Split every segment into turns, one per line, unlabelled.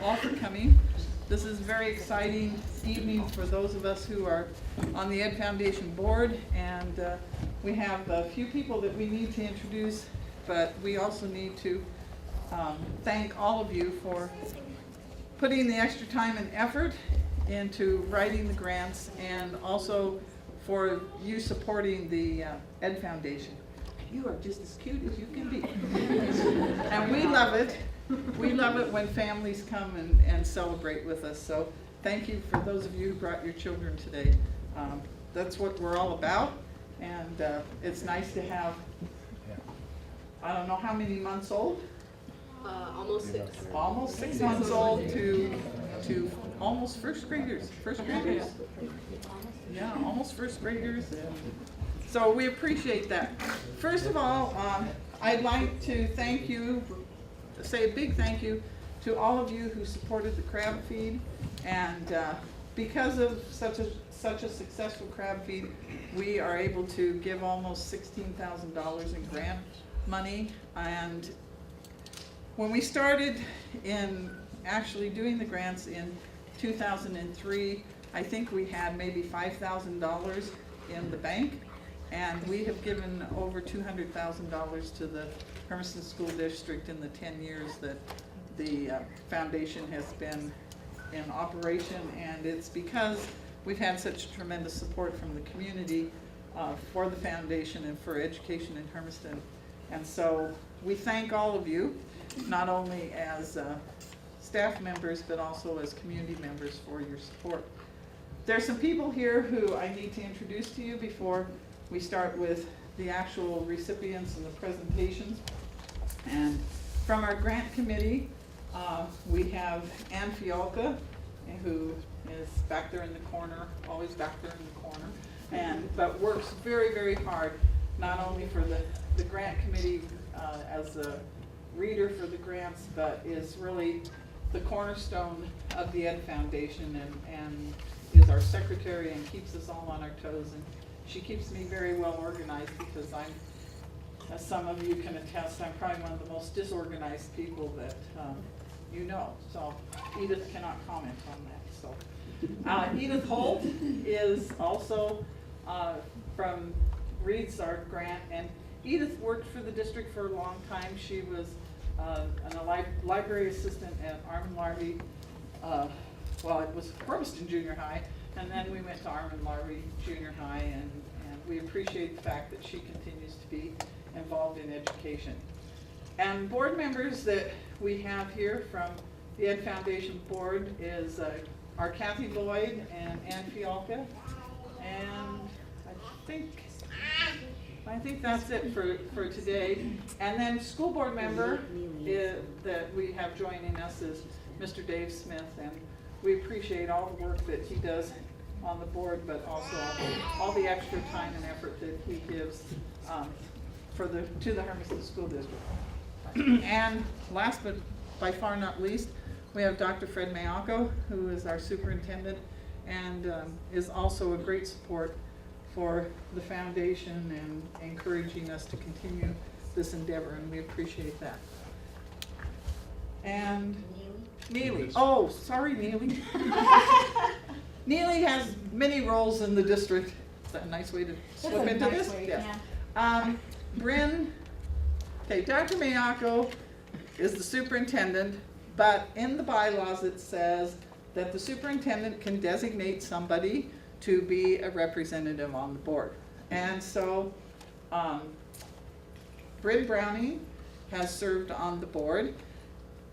all for coming. This is a very exciting evening for those of us who are on the Ed Foundation board, and we have a few people that we need to introduce, but we also need to thank all of you for putting the extra time and effort into writing the grants, and also for you supporting the Ed Foundation. You are just as cute as you can be. And we love it. We love it when families come and celebrate with us. So thank you for those of you who brought your children today. That's what we're all about. And it's nice to have, I don't know how many months old?
Almost 6.
Almost 6 months old to almost first graders. Yeah, almost first graders. So we appreciate that. First of all, I'd like to thank you, say a big thank you to all of you who supported the crab feed. And because of such a successful crab feed, we are able to give almost $16,000 in grant money. And when we started in actually doing the grants in 2003, I think we had maybe $5,000 in the bank, and we have given over $200,000 to the Hermiston School District in the 10 years that the foundation has been in operation. And it's because we've had such tremendous support from the community for the foundation and for education in Hermiston. And so we thank all of you, not only as staff members, but also as community members, for your support. There's some people here who I need to introduce to you before we start with the actual recipients and the presentations. And from our grant committee, we have Ann Fialka, who is back there in the corner, always back there in the corner, but works very, very hard, not only for the grant committee as a reader for the grants, but is really the cornerstone of the Ed Foundation, and is our secretary and keeps us all on our toes. And she keeps me very well organized, because I'm, as some of you can attest, I'm probably one of the most disorganized people that you know. So Edith cannot comment on that. So Edith Holt is also reads our grant, and Edith worked for the district for a long time. She was a library assistant at Armin Larvey. Well, it was Hermiston Junior High, and then we went to Armin Larvey Junior High, and we appreciate the fact that she continues to be involved in education. And board members that we have here from the Ed Foundation board is our Kathy Lloyd and Ann Fialka, and I think that's it for today. And then school board member that we have joining us is Mr. Dave Smith, and we appreciate all the work that he does on the board, but also all the extra time and effort that he gives to the Hermiston School District. And last but by far not least, we have Dr. Fred Mayako, who is our superintendent, and is also a great support for the foundation and encouraging us to continue this endeavor, and we appreciate that. And Neely. Oh, sorry, Neely. Neely has many roles in the district. Is that a nice way to slip into this? Yes. Yeah. Bryn, okay, Dr. Mayako is the superintendent, but in the bylaws it says that the superintendent can designate somebody to be a representative on the board. And so Bryn Browning has served on the board,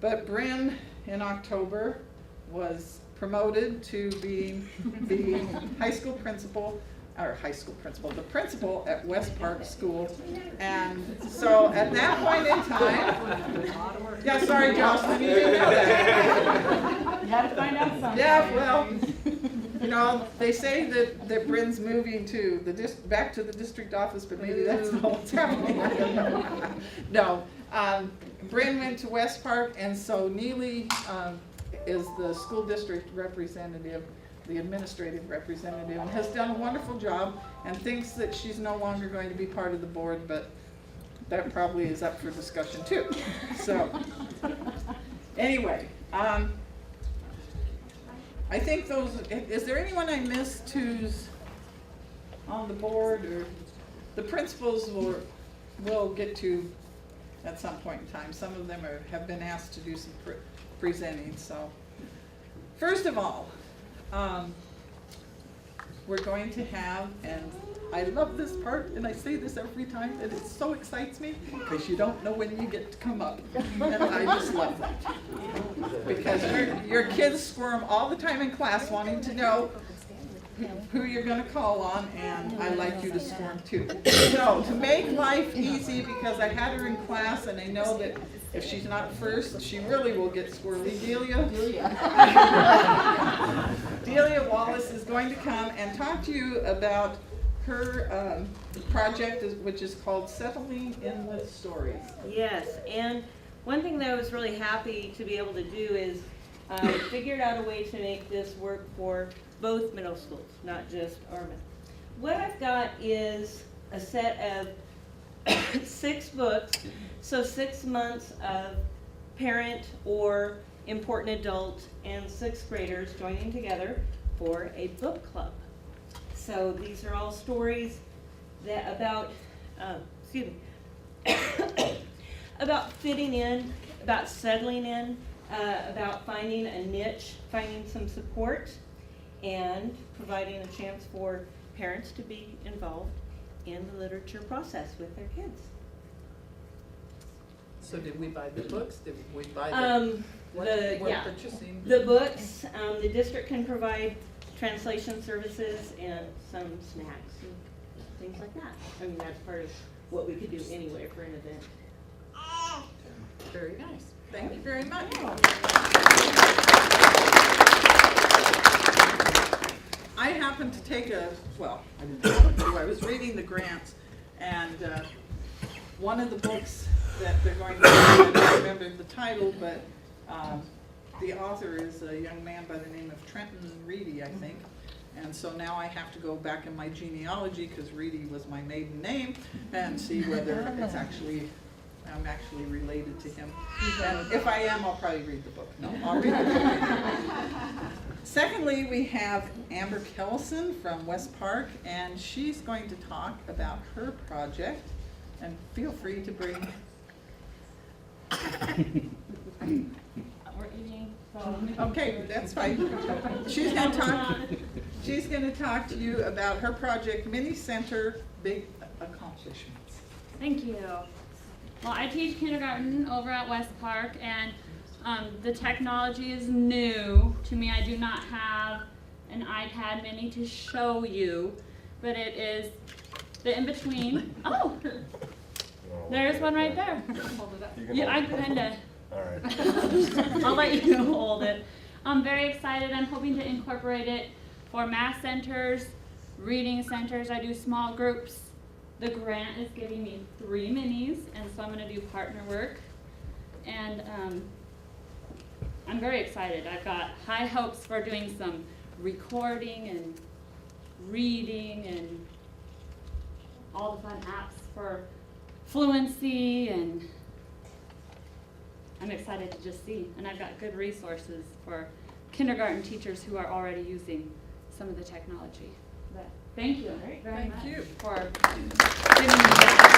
but Bryn in October was promoted to being the the principal at West Park School. And so at that point in time, yeah, sorry, Jocelyn, you didn't know that.
You had to find out something.
Yeah, well, you know, they say that Bryn's moving to back to the district office, but maybe that's not what's happening. I don't know. No, Bryn went to West Park, and so Neely is the school district representative, the administrative representative, and has done a wonderful job, and thinks that she's no longer going to be part of the board, but that probably is up for discussion too. So anyway, I think those, is there anyone I missed who's on the board, or the principals will get to at some point in time. Some of them have been asked to do some presenting, so. First of all, we're going to have, and I love this part, and I say this every time, and it so excites me, because you don't know when you get to come up. And I just love that. Because your kids squirm all the time in class wanting to know who you're going to call on, and I like you to squirm too. So, to make life easy, because I had her in class, and I know that if she's not first, she really will get squirrely. Delia Wallace is going to come and talk to you about her project, which is called Settling in with Stories.
Yes, and one thing that I was really happy to be able to do is figured out a way to make this work for both middle schools, not just Ormond. What I've got is a set of 6 books, so 6 months of parent or important adult and 6th graders joining together for a book club. So these are all stories that about, about fitting in, about settling in, about finding a niche, finding some support, and providing a chance for parents to be involved in the literature process with their kids.
So did we buy the books? Did we buy
We're
purchasing?
The books, the district can provide translation services and some snacks and things like that. I mean, that's part of what we could do anyway for an event.
Very nice. Thank you very much. I happened to take I didn't happen to, I was reading the grants, and one of the books that they're going to, I don't remember the title, but the author is a young man by the name of Trenton Reedy, I think. And so now I have to go back in my genealogy, because Reedy was my maiden name, and see whether I'm actually related to him. And if I am, I'll probably read the book. No, I'll read the book. Secondly, we have Amber Kellison from West Park, and she's going to talk about her project. And feel free to bring.
We're eating.
Okay, that's fine. She's going to talk to you about her project, Mini Center Big Accomplishments.
Thank you. Well, I teach kindergarten over at West Park, and the technology is new to me. I do not have an iPad mini to show you, but it is the in-between. Oh, there's one right there.
Hold it up.
Yeah, I kind of.
All right.
I'll let you hold it. I'm very excited. I'm hoping to incorporate it for math centers, reading centers. I do small groups. The grant is giving me 3 minis, and so I'm going to do partner work. And I'm very excited. I've got high hopes for doing some recording and reading and all the fun apps for fluency, and I'm excited to just see. And I've got good resources for kindergarten teachers who are already using some of the technology. But thank you very much for giving me that.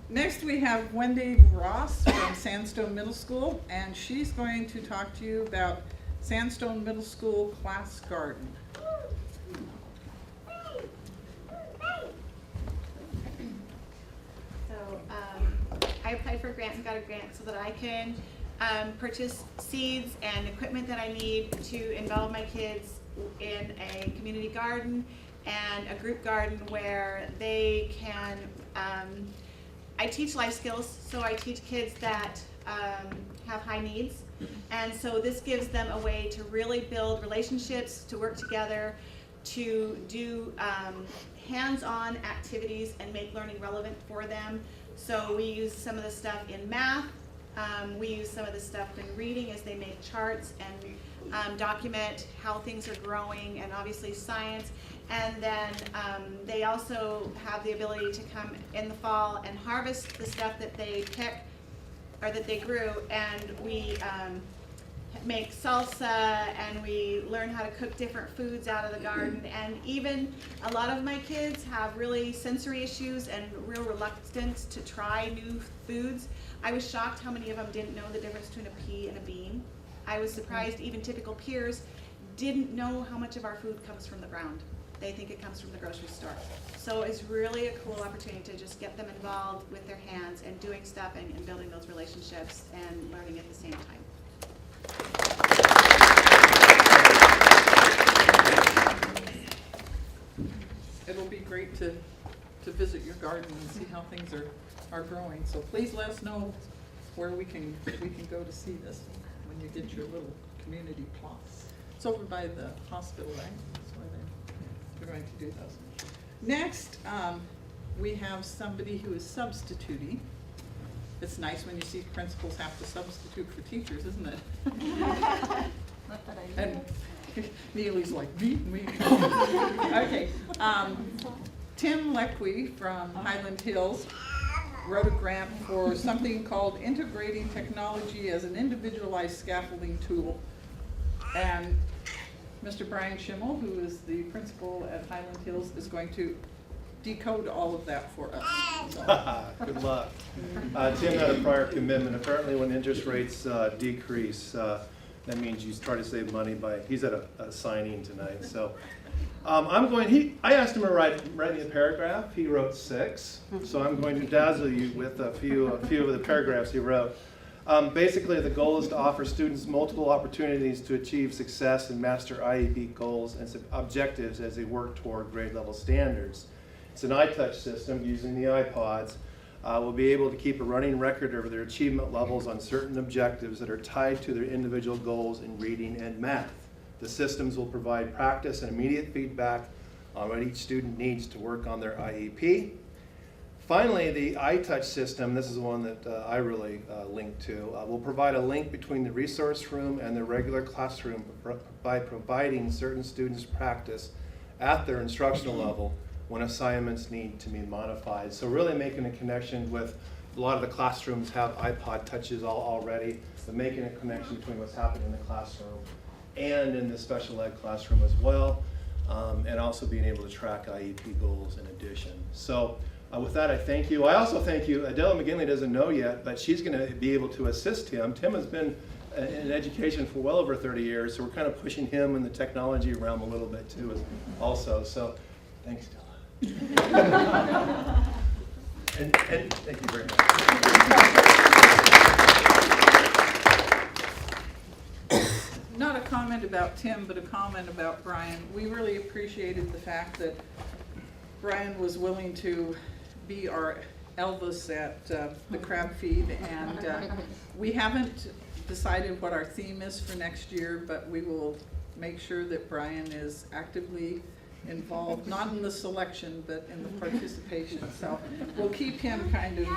Next, we have Wendy Ross from Sandstone Middle School, and she's going to talk to you about Sandstone Middle School Class Garden.
I applied for a grant and got a grant so that I can purchase seeds and equipment that I need to involve my kids in a community garden and a group garden where they can, I teach life skills, so I teach kids that have high needs, and so this gives them a way to really build relationships, to work together, to do hands-on activities and make learning relevant for them. So we use some of the stuff in math, we use some of the stuff in reading as they make charts and document how things are growing, and obviously science. And then they also have the ability to come in the fall and harvest the stuff that they pick or that they grew, and we make salsa, and we learn how to cook different foods out of the garden. And even a lot of my kids have really sensory issues and real reluctance to try new foods. I was shocked how many of them didn't know the difference between a pea and a bean. I was surprised even typical peers didn't know how much of our food comes from the ground. They think it comes from the grocery store. So it's really a cool opportunity to just get them involved with their hands and doing stuff and building those relationships and learning at the same time.
It'll be great to visit your garden and see how things are growing. So please let us know where we can go to see this when you get your little community plots. It's over by the hospital, right? That's where they're going to do those. Next, we have somebody who is substituting. It's nice when you see principals have to substitute for teachers, isn't it?
Not that I
And Neely's like, me. Okay. Tim Leckie from Highland Hills wrote a grant for something called Integrating Technology as an Individualized Scaffolding Tool. And Mr. Brian Schimmel, who is the principal at Highland Hills, is going to decode all of that for us. So.
Good luck. Tim had a prior commitment. Apparently when interest rates decrease, that means you start to save money by, he's at a signing tonight. So I asked him to write me a paragraph. He wrote 6. So I'm going to dazzle you with a few of the paragraphs he wrote. Basically, the goal is to offer students multiple opportunities to achieve success and master IEP goals and objectives as they work toward grade level standards. It's an iTouch system using the iPods. Will be able to keep a running record of their achievement levels on certain objectives that are tied to their individual goals in reading and math. The systems will provide practice and immediate feedback on what each student needs to work on their IEP. Finally, the iTouch system, this is the one that I really link to, will provide a link between the resource room and the regular classroom by providing certain students practice at their instructional level when assignments need to be modified. So really making a connection with, a lot of the classrooms have iPod touches already, but making a connection between what's happening in the classroom and in the special ed classroom as well, and also being able to track IEP goals in addition. So with that, I thank you. I also thank you. Adela McGinley doesn't know yet, but she's going to be able to assist him. Tim has been in education for well over 30 years, so we're kind of pushing him in the technology realm a little bit too also. So thanks, Adela. and thank you very much.
Not a comment about Tim, but a comment about Brian. We really appreciated the fact that Brian was willing to be our Elvis at the crab feed, and we haven't decided what our theme is for next year, but we will make sure that Brian is actively involved, not in the selection, but in the participation. So we'll keep him kind of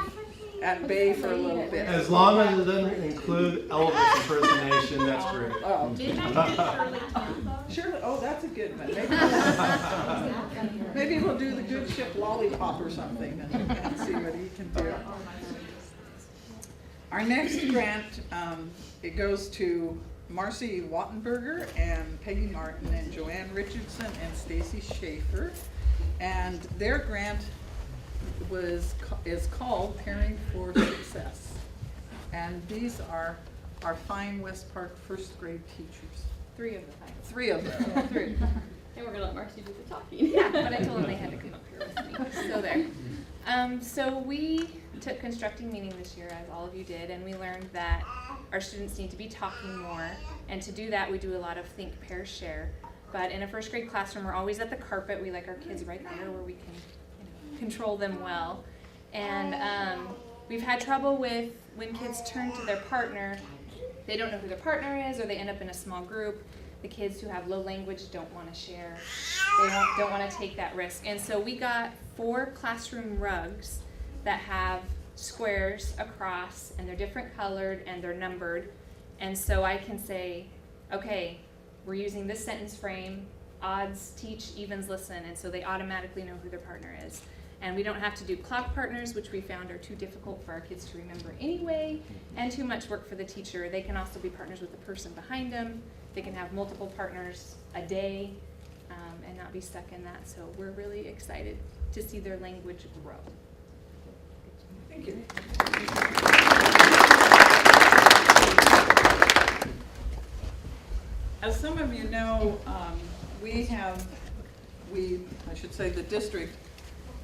at bay for a little bit.
As long as it doesn't include Elvis impersonation, that's great.
Oh,
Didn't I get
Shirley, oh, that's a good one. Maybe we'll do the good ship lollipop or something and see what he can do. Our next grant, it goes to Marcy Wattenberger and Peggy Martin and Joanne Richardson and Stacy Schaefer. And their grant is called Pairing for Success. And these are our fine West Park first grade teachers.
3 of the 5.
3 of them. 3.
And we're gonna let Marcy do the talking.
Yeah, but I told them they had to come up here with me. So there. So we took constructing meaning this year, as all of you did, and we learned that our students need to be talking more. And to do that, we do a lot of think, pair, share. But in a first grade classroom, we're always at the carpet. We like our kids right there where we can control them well. And we've had trouble with when kids turn to their partner, they don't know who their partner is, or they end up in a small group. The kids who have low language don't want to share. They don't want to take that risk. And so we got 4 classroom rugs that have squares across, and they're different colored and they're numbered. And so I can say, okay, we're using this sentence frame, odds teach, evens listen, and so they automatically know who their partner is. And we don't have to do clock partners, which we found are too difficult for our kids to remember anyway, and too much work for the teacher. They can also be partners with the person behind them. They can have multiple partners a day and not be stuck in that. So we're really excited to see their language grow.
Thank you. As some of you know, I should say the district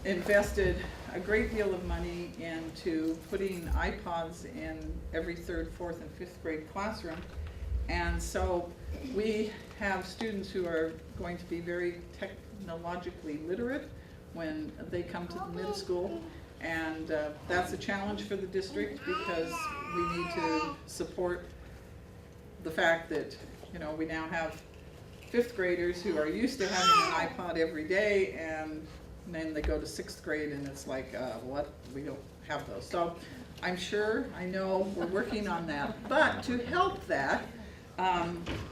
invested a great deal of money into putting iPods in every third, fourth, and fifth grade classroom. And so we have students who are going to be very technologically literate when they come to the middle school. And that's a challenge for the district because we need to support the fact that, you know, we now have fifth graders who are used to having an iPod every day, and then they go to sixth grade and it's like, what? We don't have those. So I'm sure, I know, we're working on that. But to help that,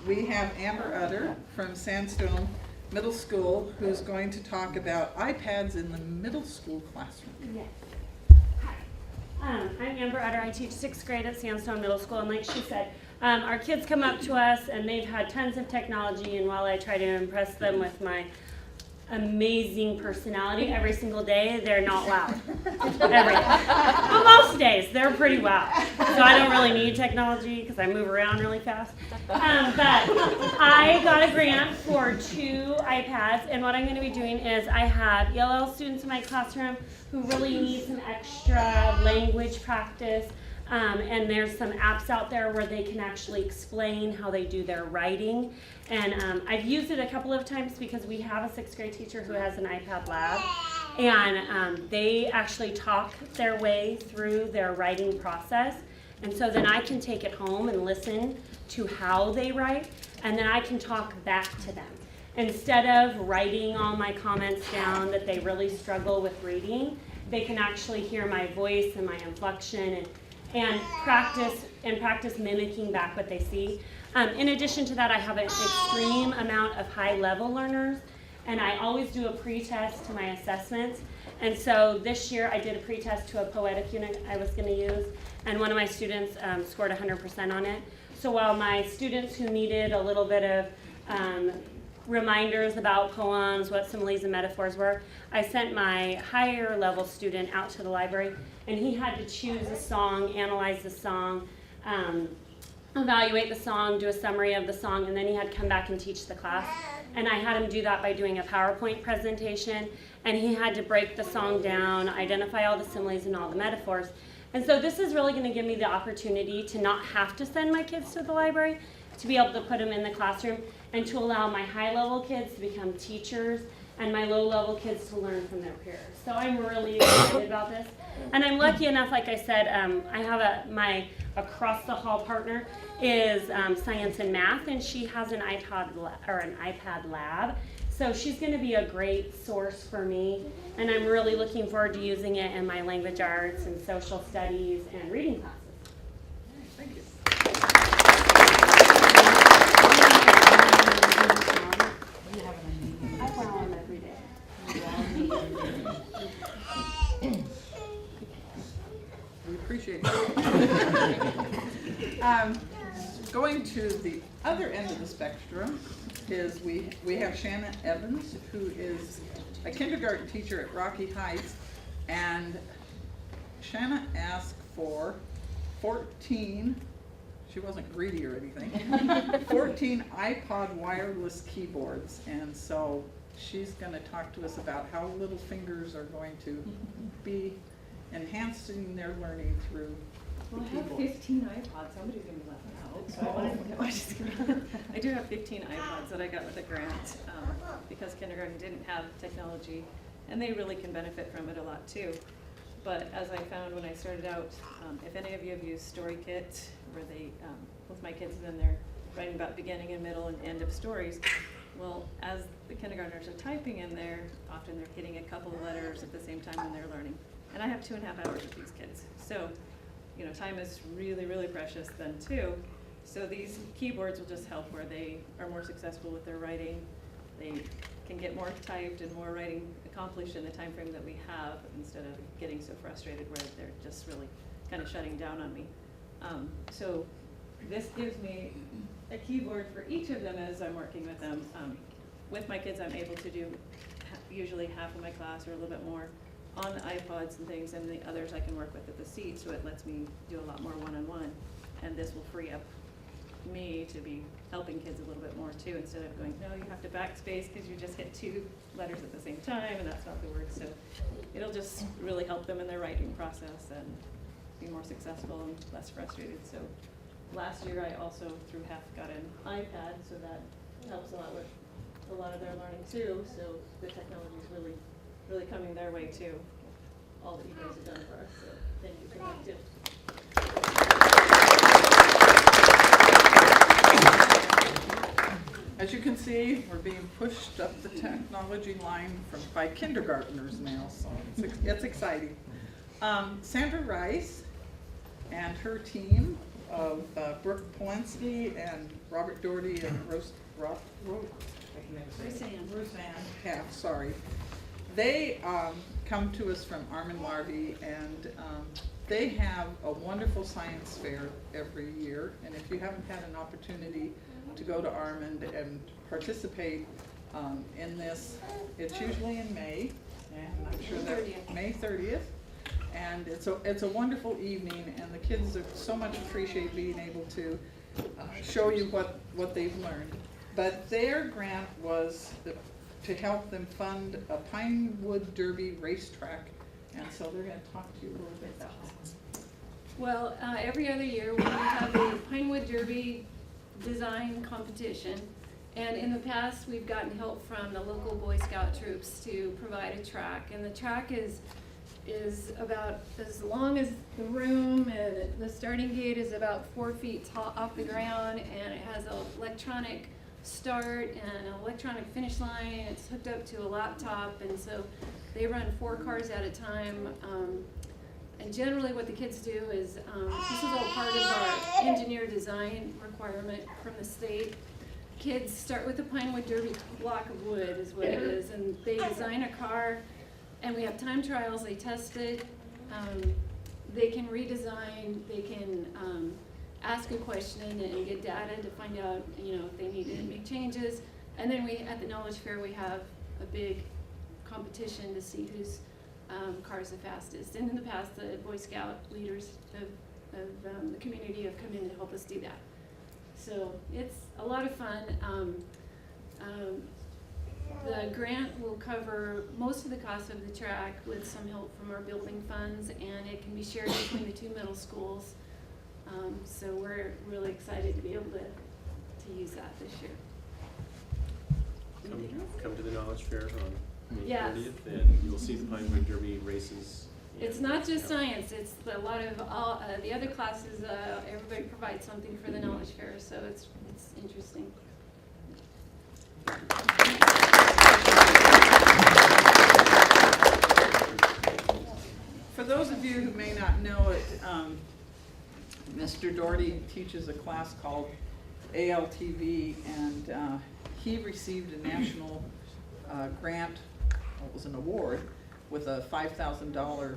we have Amber Utter from Sandstone Middle School who's going to talk about iPads in the middle school classroom.
Yes. Hi. I'm Amber Utter. I teach 6th grade at Sandstone Middle School, and like she said, our kids come up to us and they've had tons of technology, and while I try to impress them with my amazing personality every single day, they're not loud. Every day. Well, most days they're pretty loud, so I don't really need technology because I move around really fast. But I got a grant for 2 iPads, and what I'm going to be doing is I have ELL students in my classroom who really need some extra language practice. And there's some apps out there where they can actually explain how they do their writing. And I've used it a couple of times because we have a 6th grade teacher who has an iPad lab. And they actually talk their way through their writing process. And so then I can take it home and listen to how they write, and then I can talk back to them. Instead of writing all my comments down that they really struggle with reading, they can actually hear my voice and my inflection and practice mimicking back what they see. In addition to that, I have an extreme amount of high-level learners, and I always do a pre-test to my assessments. And so this year I did a pre-test to a poetic unit I was going to use, and one of my students scored 100% on it. So while my students who needed a little bit of reminders about poems, what similes and metaphors were, I sent my higher level student out to the library, and he had to choose a song, analyze the song, evaluate the song, do a summary of the song, and then he had to come back and teach the class. And I had him do that by doing a PowerPoint presentation, and he had to break the song down, identify all the similes and all the metaphors. And so this is really going to give me the opportunity to not have to send my kids to the library, to be able to put them in the classroom, and to allow my high-level kids to become teachers and my low-level kids to learn from their peers. So I'm really excited about this. And I'm lucky enough, like I said, I have my across-the-hall partner is Science and Math, and she has an iPad lab. So she's going to be a great source for me, and I'm really looking forward to using it in my language arts and social studies and reading classes.
Thank you.
I follow them every day.
We appreciate it. Going to the other end of the spectrum is we have Shanna Evans, who is a kindergarten teacher at Rocky Heights, and Shanna asked for 14, she wasn't greedy or anything, 14 iPod wireless keyboards, and so she's going to talk to us about how little fingers are going to be enhancing their learning through the
Well, I have
keyboard.
15 iPods. Somebody's gonna be left out. So I do have 15 iPods that I got with a grant because kindergarten didn't have technology, and they really can benefit from it a lot too. But as I found when I started out, if any of you have used StoryKit, where they, with my kids, then they're writing about beginning and middle and end of stories. Well, as the kindergartners are typing in there, often they're hitting a couple of letters at the same time when they're learning. And I have 2.5 hours with these kids. So, you know, time is really, really precious then too. So these keyboards will just help where they are more successful with their writing. They can get more typed and more writing accomplish in the time frame that we have, instead of getting so frustrated where they're just really kind of shutting down on me. So this gives me a keyboard for each of them as I'm working with them. With my kids, I'm able to do usually half of my class or a little bit more on the iPods and things, and the others I can work with at the seat, so it lets me do a lot more one-on-one. And this will free up me to be helping kids a little bit more too, instead of going, no, you have to backspace because you just hit 2 letters at the same time, and that's not the word. So it'll just really help them in their writing process and be more successful and less frustrated. So last year I also, through HEF, got an iPad, so that helps a lot with a lot of their learning too. So the technology is really, really coming their way too. All that you guys have done for us. So thank you for that too.
As you can see, we're being pushed up the technology line by kindergartners now, so it's exciting. Sandra Rice and her team of Brooke Polensky and Robert Doherty and Roseanne Half, sorry. They come to us from Armin Larvey, and they have a wonderful science fair every year. And if you haven't had an opportunity to go to Armand and participate in this, it's usually in May, and I'm sure that May 30th. And it's a wonderful evening, and the kids so much appreciate being able to show you what they've learned. But their grant was to help them fund a Pinewood Derby racetrack, and so they're going to talk to you a little bit about that.
Well, every other year we have a Pinewood Derby design competition, and in the past we've gotten help from the local Boy Scout troops to provide a track, and the track is about as long as the room, and the starting gate is about 4 feet tall off the ground, and it has an electronic start and an electronic finish line, and it's hooked up to a laptop, and so they run 4 cars at a time. And generally what the kids do is, this is all part of our engineer design requirement from the state. Kids start with a Pinewood Derby block of wood is what it is, and they design a car, and we have time trials, they test it. They can redesign, they can ask a question and get data to find out, if they need to make changes. And then at the Knowledge Fair, we have a big competition to see whose car is the fastest. And in the past, the Boy Scout leaders of the community have come in to help us do that. So it's a lot of fun. The grant will cover most of the cost of the track with some help from our building funds, and it can be shared between the 2 middle schools. So we're really excited to be able to use that this year.
Come to the Knowledge Fair on May
Yes.
30th, and you'll see the Pinewood Derby races.
It's not just science, it's a lot of all, the other classes, everybody provides something for the Knowledge Fair, so it's interesting.
For those of you who may not know it, Mr. Doherty teaches a class called ALTV, and he received a national grant, well, it was an award, with a $5,000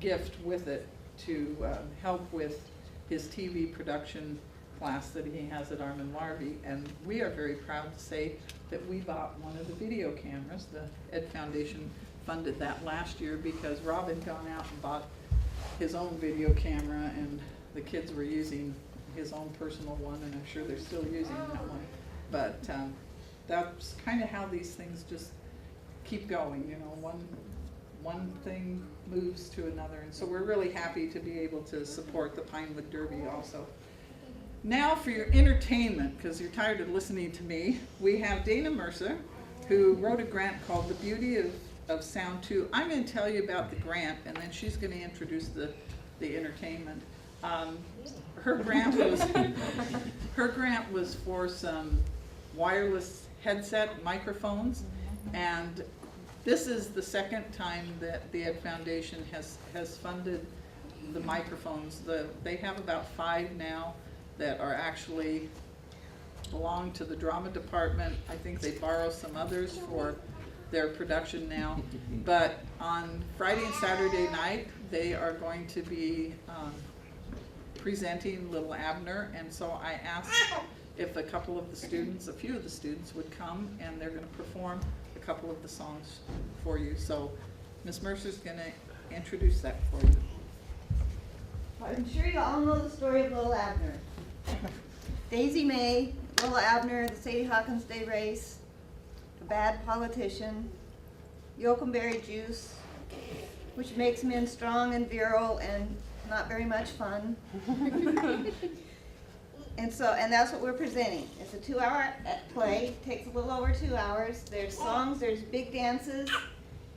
gift with it to help with his TV production class that he has at Armin Larvey. And we are very proud to say that we bought one of the video cameras. The Ed Foundation funded that last year because Rob had gone out and bought his own video camera, and the kids were using his own personal one, and I'm sure they're still using that one. But that's kind of how these things just keep going, one thing moves to another, and so we're really happy to be able to support the Pinewood Derby also. Now for your entertainment, because you're tired of listening to me, we have Dana Mercer, who wrote a grant called The Beauty of Sound 2. I'm going to tell you about the grant, and then she's going to introduce the entertainment. Her grant was for some wireless headset microphones, and this is the second time that the Ed Foundation has funded the microphones. They have about 5 now that are actually belong to the drama department. I think they borrow some others for their production now. But on Friday and Saturday night, they are going to be presenting Little Abner, and so I asked if a few of the students would come, and they're gonna perform a couple of the songs for you. So Ms. Mercer's gonna introduce that for you.
I'm sure you all know the story of Little Abner. Daisy May, Little Abner, the Sadie Hawkins Day race, a bad politician, yokumberry juice, which makes men strong and virile and not very much fun. And that's what we're presenting. It's a 2-hour play, takes a little over 2 hours. There's songs, there's big dances,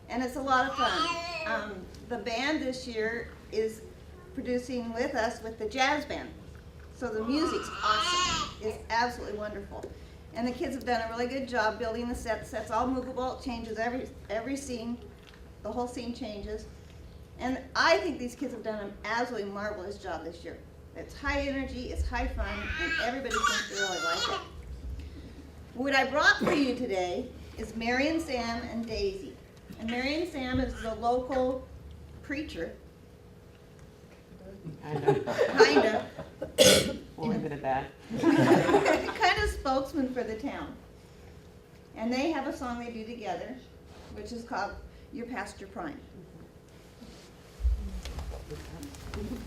and it's a lot of fun. The band this year is producing with us with the jazz band. So the music's awesome. It's absolutely wonderful. And the kids have done a really good job building the set. The set's all movable. It changes every scene. The whole scene changes. And I think these kids have done an absolutely marvelous job this year. It's high energy, it's high fun, and everybody seems to really like it. What I brought for you today is Mary and Sam and Daisy. And Mary and Sam is the local preacher. Kinda.
We'll leave it at that.
Kind of spokesman for the town. And they have a song they do together, which is called You're Past Your Prime.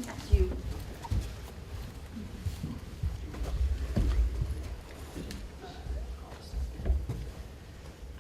That's you.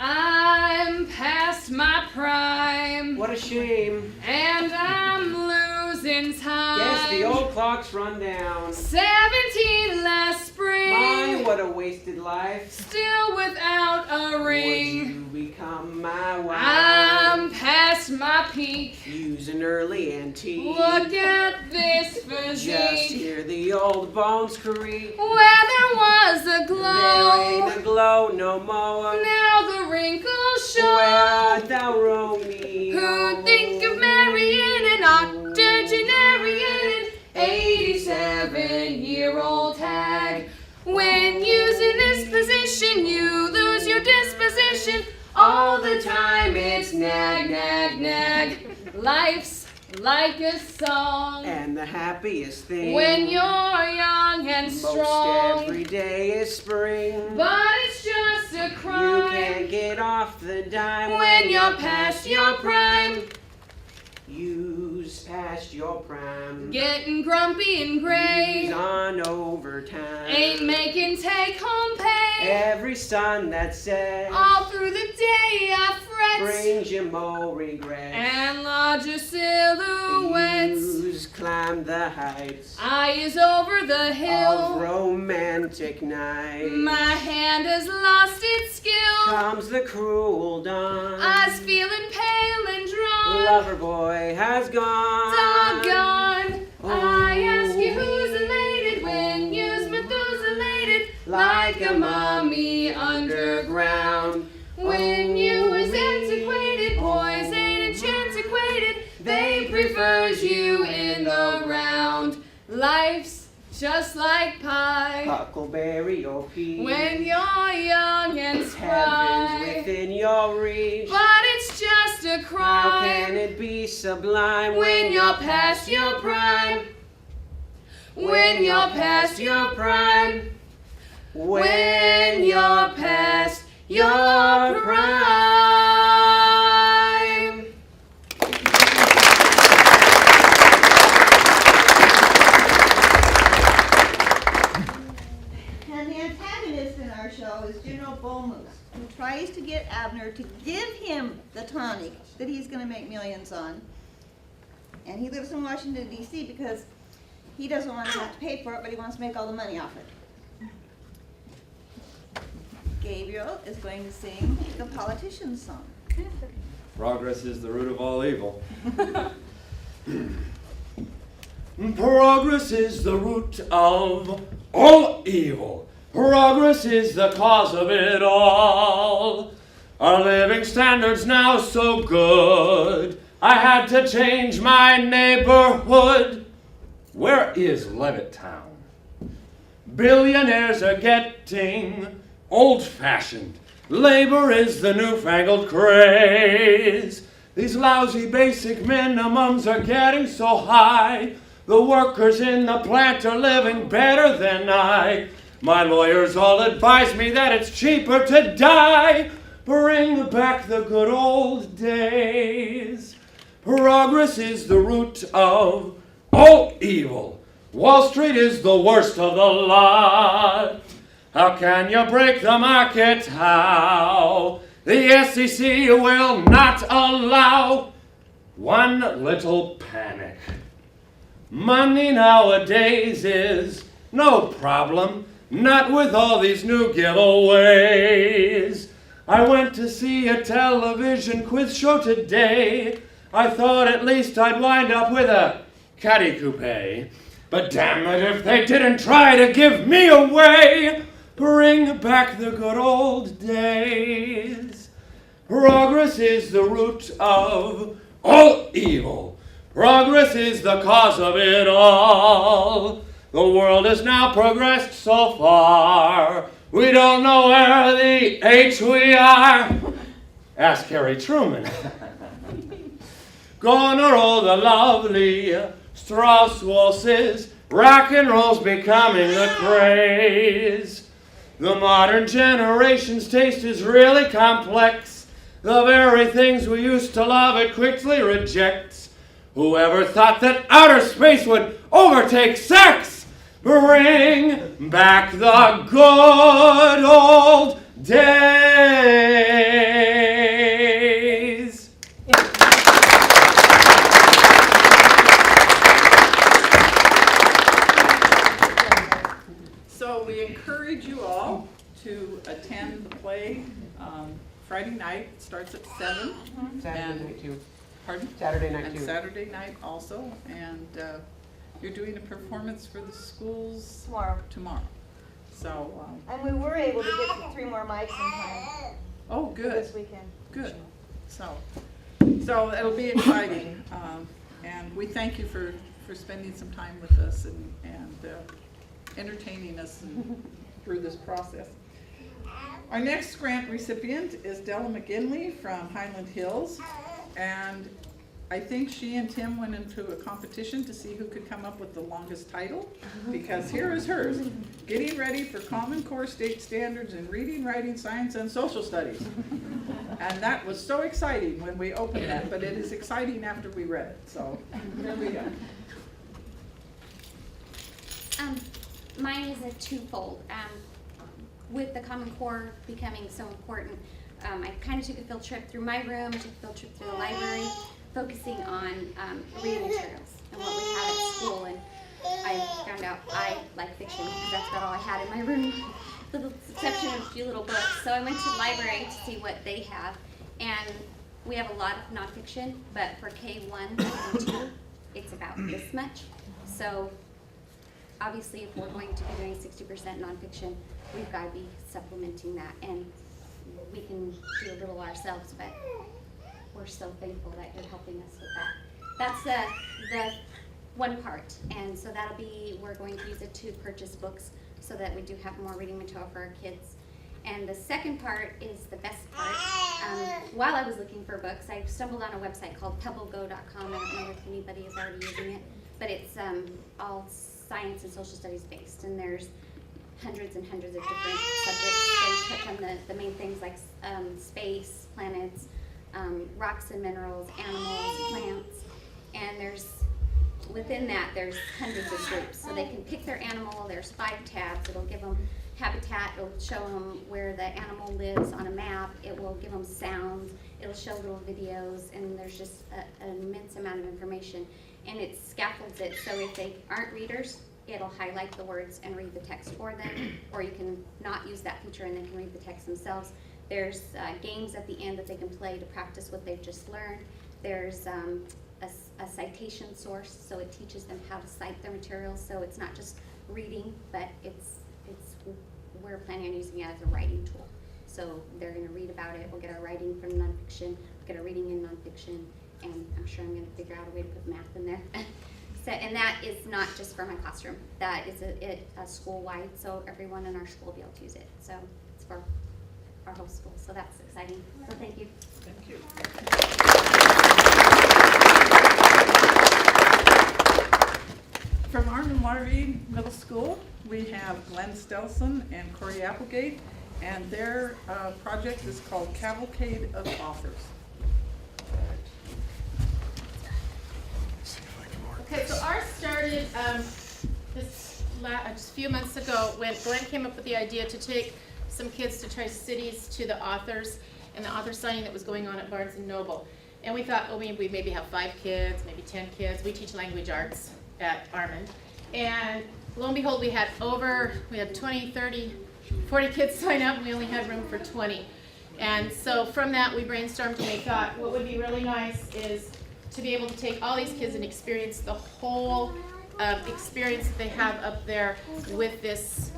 I'm past my prime.
What a shame.
And I'm losing time.
Yes, the old clock's run down.
17 last spring.
My, what a wasted life.
Still without a ring.
Would you become my wife?
I'm past my peak.
Use an early antique.
Look at this physique.
Just hear the old bones creak.
Where there was a glow.
There ain't a glow no more.
Now the wrinkles show.
Where art thou, Romeo?
Who'd think of marrying an octogenarian, 87-year-old hag? When using this position, you lose your disposition. All the time it's nag, nag, nag. Life's like a song.
And the happiest thing
When you're young and strong.
most every day is spring.
But it's just a crime.
You can't get off the dime
when you're past your prime.
Use past your prime.
Getting grumpy and gray.
Use on overtime.
Ain't making take-home pay.
Every sun that sets
All through the day I fret.
brings you more regret.
And larger silhouettes.
Use climb the heights
Eyes over the
of
hill.
romantic night.
My hand has lost its skill.
Comes the cruel dawn.
Eyes feeling pale and drawn.
Lover boy has gone.
Doggone. I ask you who's elated when you's Methuselahted like a mummy underground. When you is antiquated, boys ain't enchantiquated. They prefers you in the round. Life's just like pie.
Huckleberry or peas.
When you're young and spry.
Heaven's within your reach.
But it's just a crime.
How can it be sublime
when you're past your prime? When you're past your prime. When you're past your prime.
And the antagonist in our show is General Bullmoose, who tries to get Abner to give him the tonic that he's going to make millions on. And he lives in Washington, D.C. because he doesn't want to have to pay for it, but he wants to make all the money off it. Gabriel is going to sing the politician's song.
Progress is the root of all evil. Progress is the root of all evil. Progress is the cause of it all. Our living standards now so good, I had to change my neighborhood. Where is Levittown? Billionaires are getting old-fashioned. Labor is the newfangled craze. These lousy basic minimums are getting so high. The workers in the plant are living better than I. My lawyers all advise me that it's cheaper to die. Bring back the good old days. Progress is the root of all evil. Wall Street is the worst of the lot. How can you break the market? How? The SEC will not allow one little panic. Money nowadays is no problem, not with all these new giveaways. I went to see a television quiz show today. I thought at least I'd wind up with a caddy coupe. But damn it if they didn't try to give me away. Bring back the good old days. Progress is the root of all evil. Progress is the cause of it all. The world has now progressed so far, we don't know where the H we are. Ask Harry Truman. Gonna roll the lovely Strauss waltzes, rock and roll's becoming the craze. The modern generation's taste is really complex. The very things we used to love it quickly rejects. Whoever thought that outer space would overtake sex? Bring back the good old days.
So we encourage you all to attend the play Friday night. It starts at 7.
Saturday night too.
Pardon?
Saturday night
And
too.
Saturday night also. And you're doing a performance for the schools
Tomorrow.
So,
And we were able to get 3 more mics in time
oh,
for
good,
this weekend.
good. So it'll be exciting. And we thank you for spending some time with us and entertaining us through this process. Our next grant recipient is Della McGinley from Highland Hills. And I think she and Tim went into a competition to see who could come up with the longest title, because here is hers: Getting Ready for Common Core State Standards in Reading, Writing, Science, and Social Studies. And that was so exciting when we opened that, but it is exciting after we read it, so here we go.
Mine is a twofold. With the Common Core becoming so important, I kind of took a field trip through my room, I took a field trip through the library, focusing on reading materials and what we have at school. And I found out I like fiction because that's about all I had in my room, with the exception of a few little books. So I went to the library to see what they have, and we have a lot of nonfiction, but for K1 and 2, it's about this much. So obviously, if we're going to be doing 60% nonfiction, we've got to be supplementing that, and we can do a little ourselves, but we're so thankful that you're helping us with that. That's the one part, and so that'll be, we're going to use it to purchase books so that we do have more reading material for our kids. And the second part is the best part. While I was looking for books, I stumbled on a website called pebblego.com. I don't know if anybody is already using it, but it's all science and social studies based, and there's hundreds and hundreds of different subjects. They touch on the main things like space, planets, rocks and minerals, animals, plants, and within that there's hundreds of groups. So they can pick their animal. There's 5 tabs. It'll give them habitat. It'll show them where the animal lives on a map. It will give them sounds. It'll show little videos, and there's just an immense amount of information. And it scaffolds it, so if they aren't readers, it'll highlight the words and read the text for them, or you can not use that feature and they can read the text themselves. There's games at the end that they can play to practice what they've just learned. There's a citation source, so it teaches them how to cite their materials, so it's not just reading, but we're planning on using it as a writing tool. So they're going to read about it. We'll get our writing from nonfiction, we'll get our reading in nonfiction, and I'm sure I'm going to figure out a way to put math in there. So, and that is not just for my classroom. That is a school-wide, so everyone in our school will be able to use it. So it's for our whole school. So that's exciting. So thank you.
Thank you. From Armin-Larvie Middle School, we have Glenn Stelson and Corey Applegate, and their project is called Cavalcade of Authors.
Okay, so ours started just a few months ago when Glenn came up with the idea to take some kids to Tri-Cities to the authors and the author signing that was going on at Barnes & Noble. And we thought, oh, we maybe have 5 kids, maybe 10 kids. We teach language arts at Armand. And lo and behold, we had 20, 30, 40 kids sign up, and we only had room for 20. And so from that, we brainstormed and we thought what would be really nice is to be able to take all these kids and experience the whole experience that they have up there with this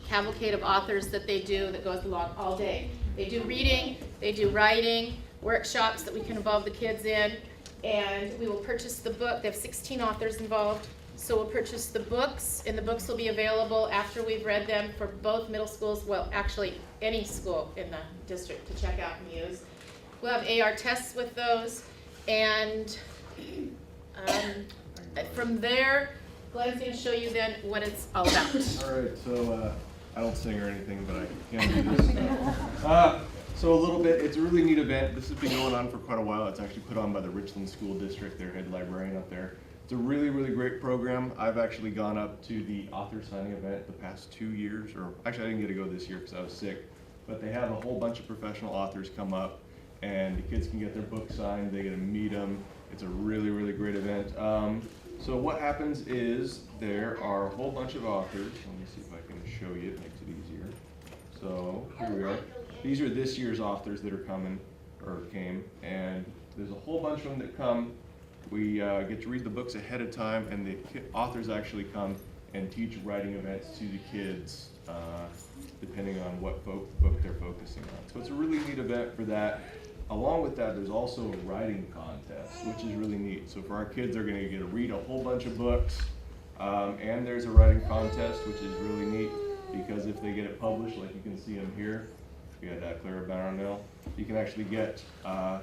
cavalcade of authors that they do that goes along all day. They do reading, they do writing, workshops that we can involve the kids in, and we will purchase the book. They have 16 authors involved, so we'll purchase the books, and the books will be available after we've read them for both middle schools, well, actually any school in the district to check out and use. We'll have AR tests with those, and from there, Glenn's going to show you then what it's all about.
All right, so I don't sing or anything, but I can do this. So a little bit, it's a really neat event. This has been going on for quite a while. It's actually put on by the Richland School District, their head librarian up there. It's a really, really great program. I've actually gone up to the author signing event the past 2 years, or actually I didn't get to go this year because I was sick, but they have a whole bunch of professional authors come up, and the kids can get their book signed, they get to meet them. It's a really, really great event. So what happens is there are a whole bunch of authors. Let me see if I can show you, it makes it easier. So here we are. These are this year's authors that are coming, or came, and there's a whole bunch of them that come. We get to read the books ahead of time, and the authors actually come and teach writing events to the kids, depending on what book they're focusing on. So it's a really neat event for that. Along with that, there's also a writing contest, which is really neat. So for our kids, they're going to get to read a whole bunch of books, and there's a writing contest, which is really neat, because if they get it published, like you can see them here, we had Clara Barnell, you can actually get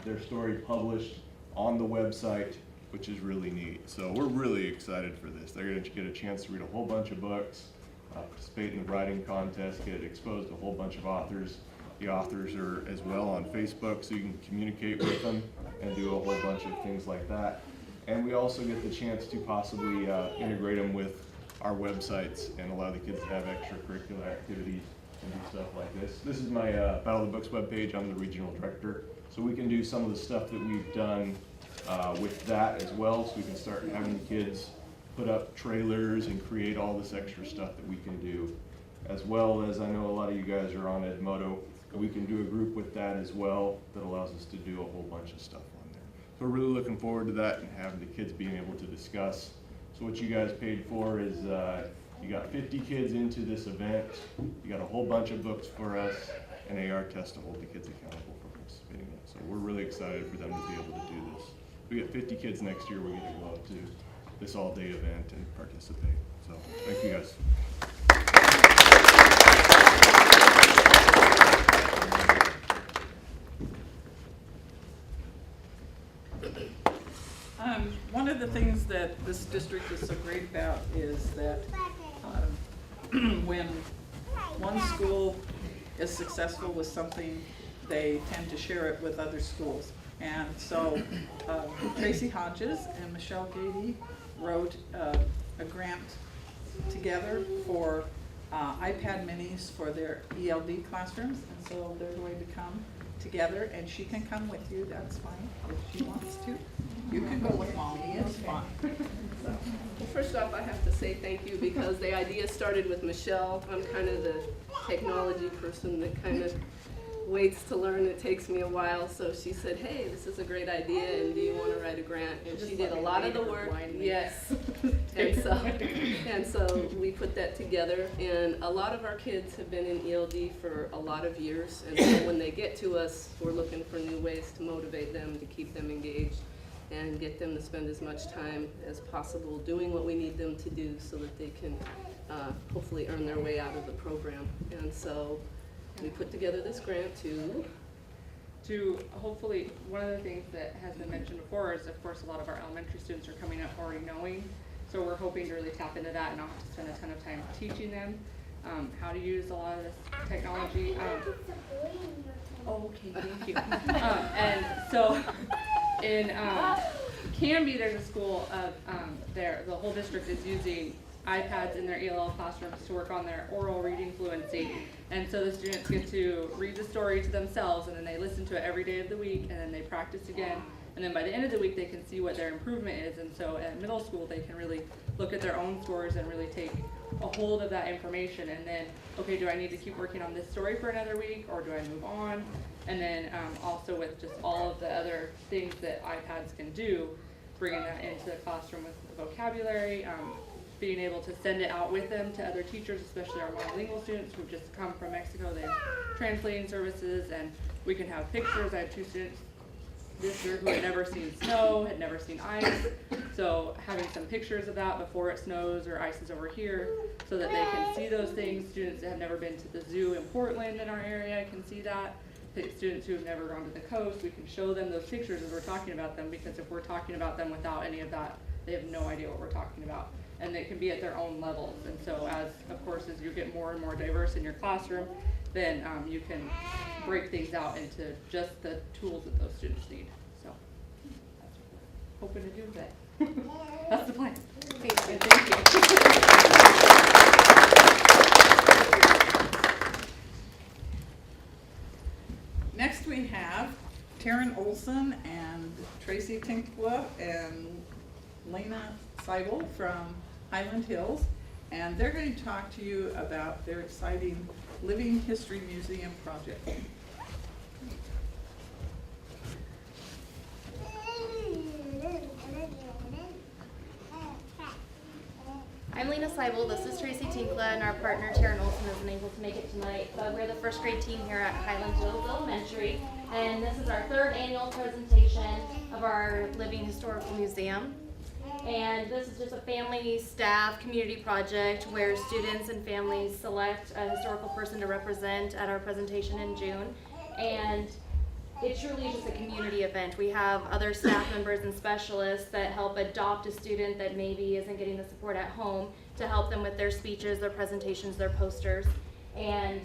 their story published on the website, which is really neat. So we're really excited for this. They're going to get a chance to read a whole bunch of books, participate in the writing contest, get exposed to a whole bunch of authors. The authors are as well on Facebook, so you can communicate with them and do a whole bunch of things like that. And we also get the chance to possibly integrate them with our websites and allow the kids to have extracurricular activities and do stuff like this. This is my Battle of the Books webpage. I'm the regional director. So we can do some of the stuff that we've done with that as well, so we can start having the kids put up trailers and create all this extra stuff that we can do. As well as I know a lot of you guys are on Edmodo, we can do a group with that as well that allows us to do a whole bunch of stuff on there. So we're really looking forward to that and having the kids being able to discuss. So what you guys paid for is you got 50 kids into this event, you got a whole bunch of books for us, and AR test to hold the kids accountable for participating in it. So we're really excited for them to be able to do this. We get 50 kids next year, we're going to go out to this all-day event and participate. So thank you guys.
One of the things that this district is so great about is that when one school is successful with something, they tend to share it with other schools. And so Tracy Hodges and Michelle Gady wrote a grant together for iPad minis for their ELD classrooms, and so they're going to come together, and she can come with you, that's fine, if she wants to. You can go with mommy, it's fine.
Well, first off, I have to say thank you, because the idea started with Michelle. I'm kind of the technology person that kind of waits to learn. It takes me a while, so she said, hey, this is a great idea, and do you want to write a grant? And she did a lot of the work. Yes. and so we put that together, and a lot of our kids have been in ELD for a lot of years, and so when they get to us, we're looking for new ways to motivate them, to keep them engaged, and get them to spend as much time as possible doing what we need them to do so that they can hopefully earn their way out of the program. And so We put together this grant
to hopefully, one of the things that has been mentioned before is, of course, a lot of our elementary students are coming up already knowing. So we're hoping to really tap into that and not have to spend a ton of time teaching them how to use a lot of this technology. Okay, thank you. And so in Canby, there's a school of the whole district is using iPads in their ELL classrooms to work on their oral reading fluency. And so the students get to read the story to themselves, and then they listen to it every day of the week, and then they practice again. And then by the end of the week, they can see what their improvement is. And so at middle school, they can really look at their own scores and really take a hold of that information. And then, okay, do I need to keep working on this story for another week, or do I move on? And then also with just all of the other things that iPads can do, bringing that into the classroom with the vocabulary, being able to send it out with them to other teachers, especially our monolingual students who've just come from Mexico. They have translating services, and we can have pictures. I had 2 students this year who had never seen snow, had never seen ice. So having some pictures of that before it snows or ices over here so that they can see those things. Students that have never been to the zoo in Portland in our area can see that. Students who have never gone to the coast, we can show them those pictures as we're talking about them, because if we're talking about them without any of that, they have no idea what we're talking about. And they can be at their own levels. And so as, of course, as you get more and more diverse in your classroom, then you can break things out into just the tools that those students need. So that's what we're hoping to do today. That's the plan. Thank
you. Next we have Taryn Olson and Tracy Tinkla and Lena Seibel from Highland Hills, and they're going to talk to you about their exciting Living History Museum project.
I'm Lena Seibel, this is Tracy Tinkla, and our partner Taryn Olson isn't able to make it tonight, but we're the first grade team here at Highland Hills Elementary, and this is our 3rd annual presentation of our Living Historical Museum. And this is just a family, staff, community project where students and families select a historical person to represent at our presentation in June. And it truly is just a community event. We have other staff members and specialists that help adopt a student that maybe isn't getting the support at home to help them with their speeches, their presentations, their posters. And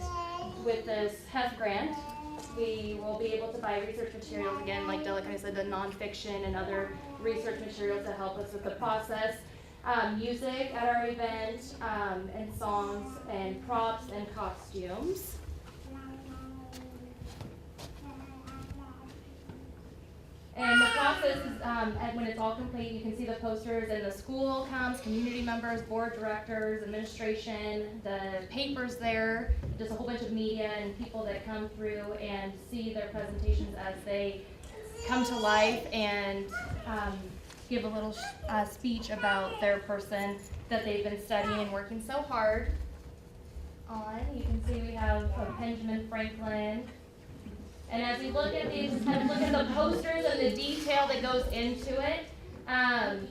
with this HEF grant, we will be able to buy research materials again, like Della kind of said, the nonfiction and other research materials to help us with the process. Music at our event, and songs and props and costumes. And the process is, when it's all complete, you can see the posters, and the school comes, community members, board directors, administration, the papers there, just a whole bunch of media and people that come through and see their presentations as they come to life and give a little speech about their person that they've been studying and working so hard on. You can see we have Benjamin Franklin. And as we look at these, just kind of look at the posters and the detail that goes into it. Wild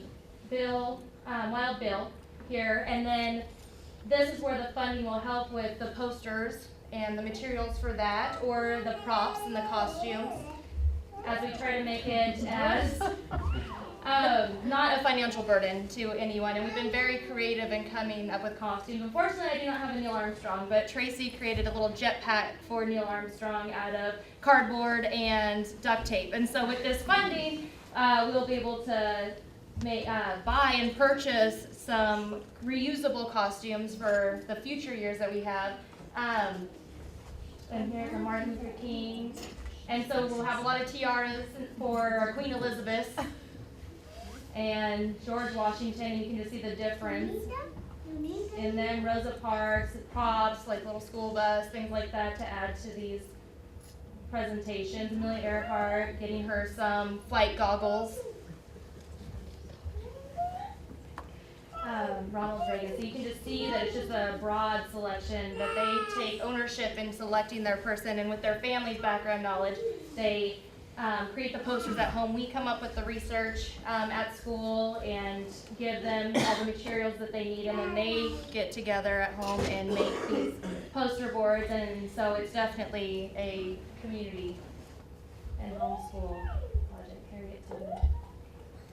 Bill here, and then this is where the funding will help with the posters and the materials for that, or the props and the costumes, as we try to make it as not a financial burden to anyone. And we've been very creative in coming up with costumes. Unfortunately, I do not have a Neil Armstrong, but Tracy created a little jetpack for Neil Armstrong out of cardboard and duct tape. And so with this funding, we'll be able to buy and purchase some reusable costumes for the future years that we have. And here's a Martin Luther King. And so we'll have a lot of tiaras for Queen Elizabeth and George Washington. You can just see the difference. And then Rosa Parks, props, like little school bus, things like that to add to these presentations. Amelia Earhart, getting her some flight goggles. Ronald Reagan. So you can just see that it's just a broad selection, that they take ownership in selecting their person, and with their family's background knowledge, they
create the posters at home. We come up with the research at school and give them all the materials that they need, and then they get together at home and make these poster boards. And so it's definitely a community and homeschool project. Carry it to them.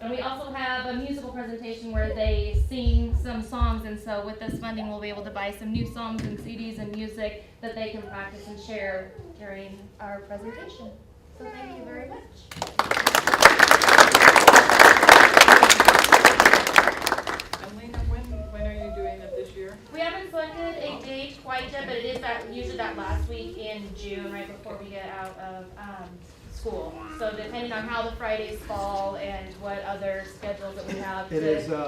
And we also have a musical presentation where they sing some songs, and so with this funding we'll be able to buy some new songs and CDs and music that they can practice and share during our presentation. So thank you very much.
And Lena, when are you doing it this year?
We haven't selected a date quite yet, but it is usually that last week in June, right before we get out of school. So depending on how the Fridays fall and what other schedules that we have,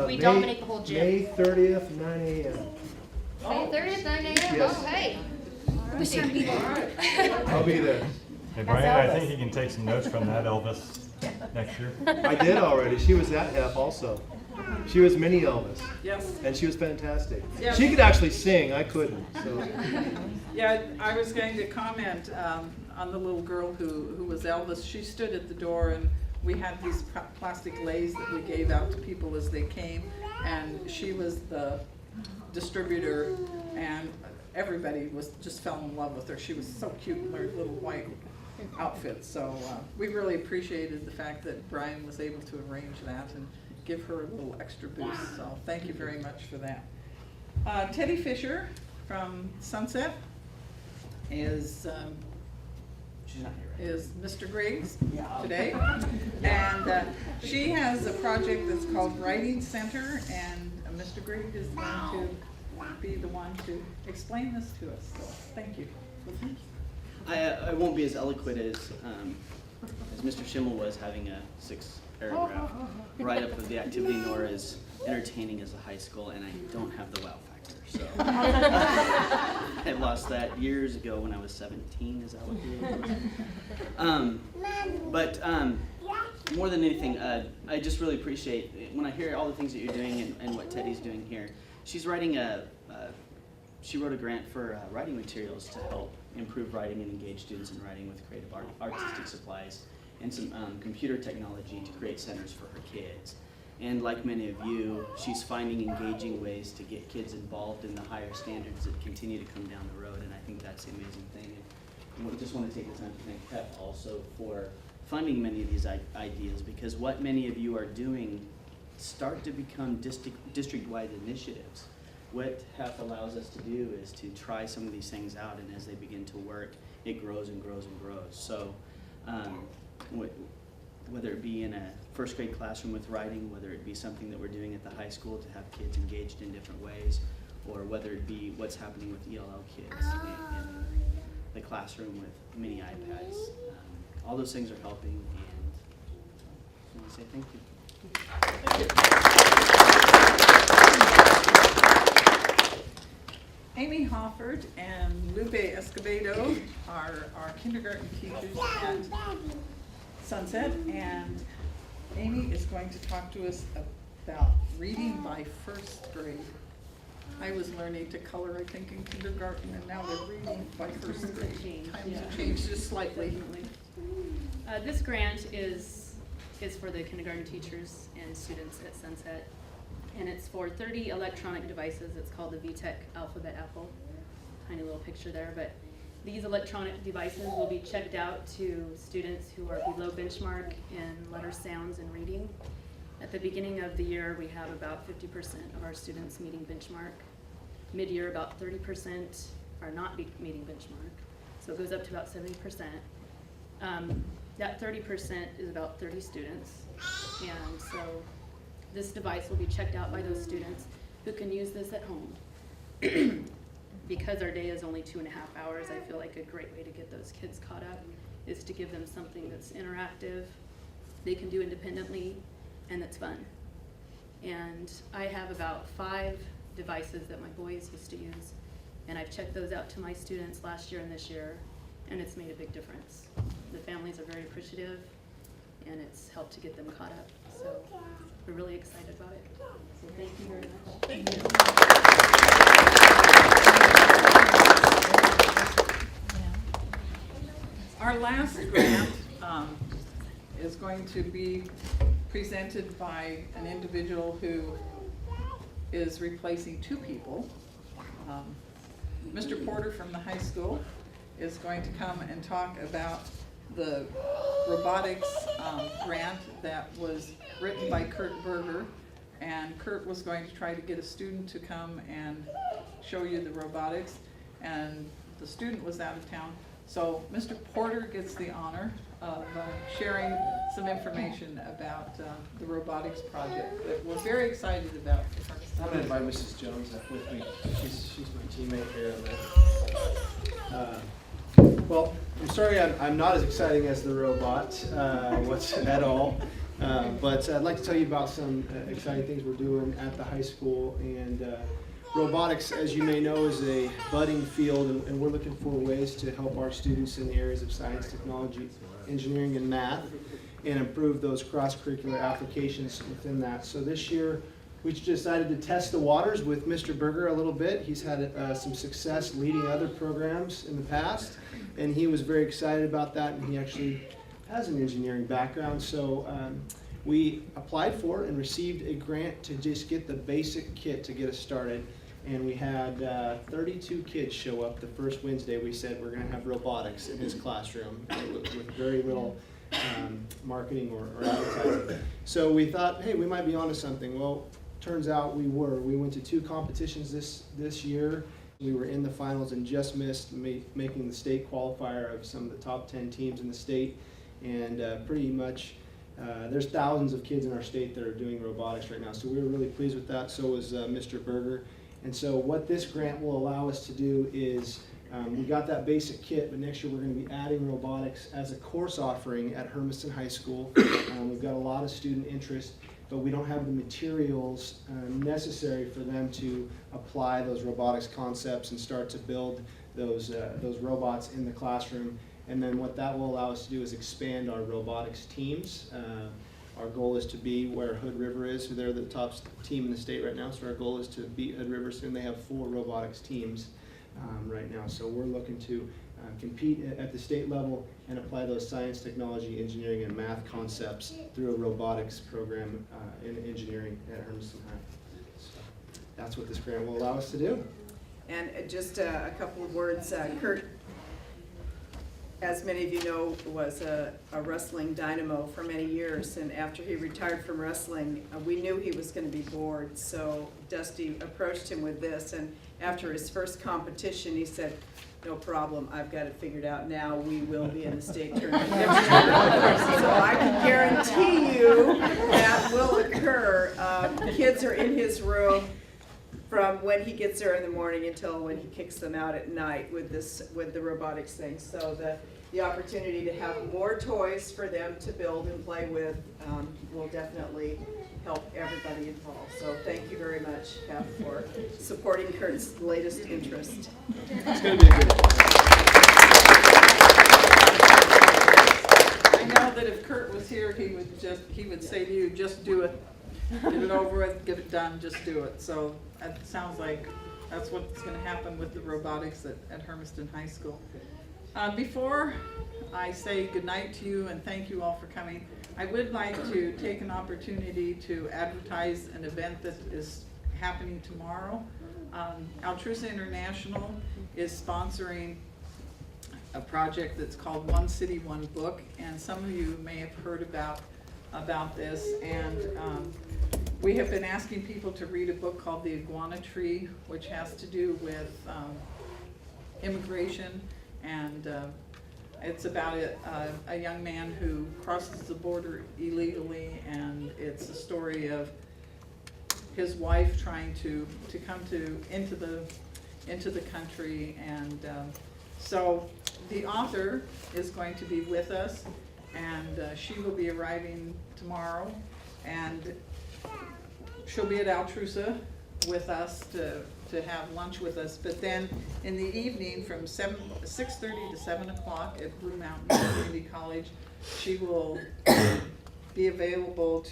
we dominate the whole gym.
May 30th, 9 a.m.
May 30th, 9 a.m.
Yes.
Oh, hey.
We should be there.
I'll be there.
Hey Brian, I think you can take some notes from that Elvis next year.
I did already. She was at HEF also. She was mini Elvis.
Yes.
And she was fantastic.
Yes.
She could actually sing. I couldn't. So.
Yeah, I was going to comment on the little girl who was Elvis. She stood at the door, and we had these plastic leis that we gave out to people as they came, and she was the distributor, and everybody just fell in love with her. She was so cute in her little white outfit. So we really appreciated the fact that Brian was able to arrange that and give her a little extra boost. So thank you very much for that. Teddy Fisher from Sunset is Mr. Griggs today. And she has a project that's called Writing Center, and Mr. Griggs is going to be the one to explain this to us. So thank you.
I won't be as eloquent as Mr. Schimmel was, having a 6-paragraph write-up of the activity, nor as entertaining as a high school, and I don't have the wow factor. So I lost that years ago when I was 17. Is that what it was? But more than anything, I just really appreciate when I hear all the things that you're doing and what Teddy's doing here. She's writing she wrote a grant for writing materials to help improve writing and engage students in writing with creative artistic supplies and some computer technology to create centers for her kids. And like many of you, she's finding engaging ways to get kids involved in the higher standards that continue to come down the road, and I think that's the amazing thing. And we just want to take the time to thank HEF also for funding many of these ideas, because what many of you are doing start to become district-wide initiatives. What HEF allows us to do is to try some of these things out, and as they begin to work, it grows and grows and grows. So whether it be in a first grade classroom with writing, whether it be something that we're doing at the high school to have kids engaged in different ways, or whether it be what's happening with ELL kids in the classroom with mini iPads, all those things are helping, and I want to say thank you.
Amy Hofford and Lupe Escobedo are our kindergarten teachers at Sunset, and Amy is going to talk to us about reading by first grade. I was learning to color, I think, in kindergarten, and now they're reading by first grade. Times have changed just slightly.
This grant is for the kindergarten teachers and students at Sunset, and it's for 30 electronic devices. It's called the VTech Alphabet Apple. Tiny little picture there, but these electronic devices will be checked out to students who are below benchmark in letter sounds and reading. At the beginning of the year, we have about 50% of our students meeting benchmark. Mid-year, about 30% are not meeting benchmark, so it goes up to about 70%. That 30% is about 30 students, and so this device will be checked out by those students who can use this at home. Because our day is only 2.5 hours, I feel like a great way to get those kids caught up is to give them something that's interactive, they can do independently, and that's fun. And I have about 5 devices that my boys used to use, and I've checked those out to my students last year and this year, and it's made a big difference. The families are very appreciative, and it's helped to get them caught up. So we're really excited about it. So thank you very much. Thank you.
Our last grant is going to be presented by an individual who is replacing two people. Mr. Porter from the high school is going to come and talk about the robotics grant that was written by Kurt Berger. And Kurt was going to try to get a student to come and show you the robotics, and the student was out of town. So Mr. Porter gets the honor of sharing some information about the robotics project that we're very excited about.
I'm going to invite Mrs. Jones up with me. She's my teammate here. Well, I'm sorry I'm not as exciting as the robot at all. But I'd like to tell you about some exciting things we're doing at the high school. And robotics, as you may know, is a budding field, and we're looking for ways to help our students in the areas of science, technology, engineering, and math, and improve those cross-curricular applications within that. So this year, we decided to test the waters with Mr. Berger a little bit. He's had some success leading other programs in the past, and he was very excited about that, and he actually has an engineering background. So we applied for and received a grant to just get the basic kit to get us started. And we had 32 kids show up the first Wednesday. We said we're going to have robotics in his classroom with very little marketing or advertising. So we thought, hey, we might be onto something. Well, turns out we were. We went to 2 competitions this year. We were in the finals and just missed making the state qualifier of some of the top 10 teams in the state. And pretty much there's thousands of kids in our state that are doing robotics right now. So we were really pleased with that. So was Mr. Berger. And so what this grant will allow us to do is, we got that basic kit, but next year we're going to be adding robotics as a course offering at Hermiston High School. We've got a lot of student interest, but we don't have the materials necessary for them to apply those robotics concepts and start to build those robots in the classroom. And then what that will allow us to do is expand our robotics teams. Our goal is to be where Hood River is. They're the top team in the state right now, so our goal is to beat Hood River soon. They have 4 robotics teams right now. So we're looking to compete at the state level and apply those science, technology, engineering, and math concepts through a robotics program in engineering at Hermiston High. So that's what this grant will allow us to do.
And just a couple of words, Kurt, as many of you know, was a wrestling dynamo for many years, and after he retired from wrestling, we knew he was going to be bored, so Dusty approached him with this, and after his first competition, he said, no problem, I've got it figured out now, we will be in the state tournament next year. So I can guarantee you that will occur. Kids are in his room from when he gets there in the morning until when he kicks them out at night with the robotics thing. So the opportunity to have more toys for them to build and play with will definitely help everybody involved. So thank you very much, Kath, for supporting Kurt's latest interest.
It's going to be a good one.
I know that if Kurt was here, he would say to you, just do it. Get it over with, get it done, just do it. So that sounds like that's what's going to happen with the robotics at Hermiston High School. Before I say goodnight to you and thank you all for coming, I would like to take an opportunity to advertise an event that is happening tomorrow. Altrusa International is sponsoring a project that's called One City, One Book, and some of you may have heard about this. And we have been asking people to read a book called The Iguana Tree, which has to do with immigration, and it's about a young man who crosses the border illegally, and it's a story of his wife trying to come into the country. And so the author is going to be with us, and she will be arriving tomorrow, and she'll be at Altrusa with us to have lunch with us. But then in the evening from 6:30 to 7 o'clock at Blue Mountain Community College, she will be available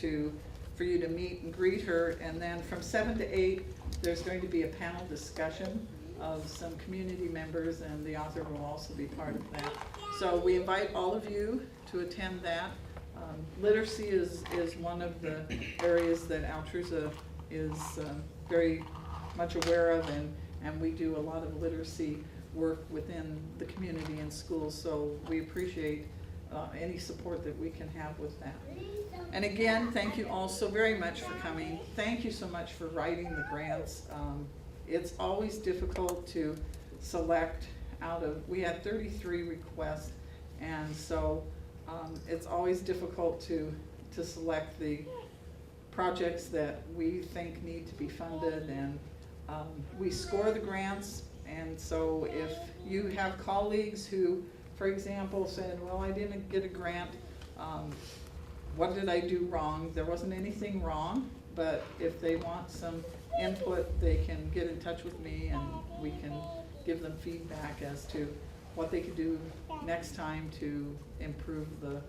for you to meet and greet her. And then from 7 to 8, there's going to be a panel discussion of some community members, and the author will also be part of that. So we invite all of you to attend that. Literacy is one of the areas that Altruza is very much aware of, and we do a lot of literacy work within the community and schools, so we appreciate any support that we can have with that. And again, thank you all so very much for coming. Thank you so much for writing the grants. It's always difficult to select out of, we had 33 requests, and so it's always difficult to select the projects that we think need to be funded, and we score the grants. And so if you have colleagues who, for example, said, well, I didn't get a grant, what did I do wrong? There wasn't anything wrong, but if they want some input, they can get in touch with me and we can give them feedback as to what they could do next time to improve the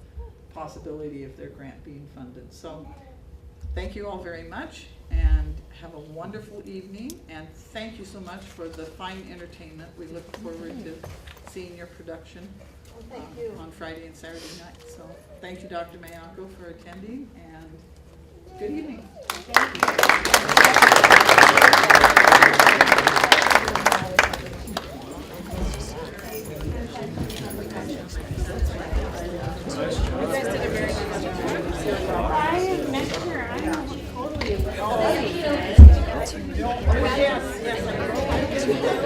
possibility of their grant being funded. So thank you all very much, and have a wonderful evening, and thank you so much for the fine entertainment. We look forward to seeing your production on Friday and Saturday night. So thank you, Dr. Mayanko, for attending, and good evening. Yes, yes.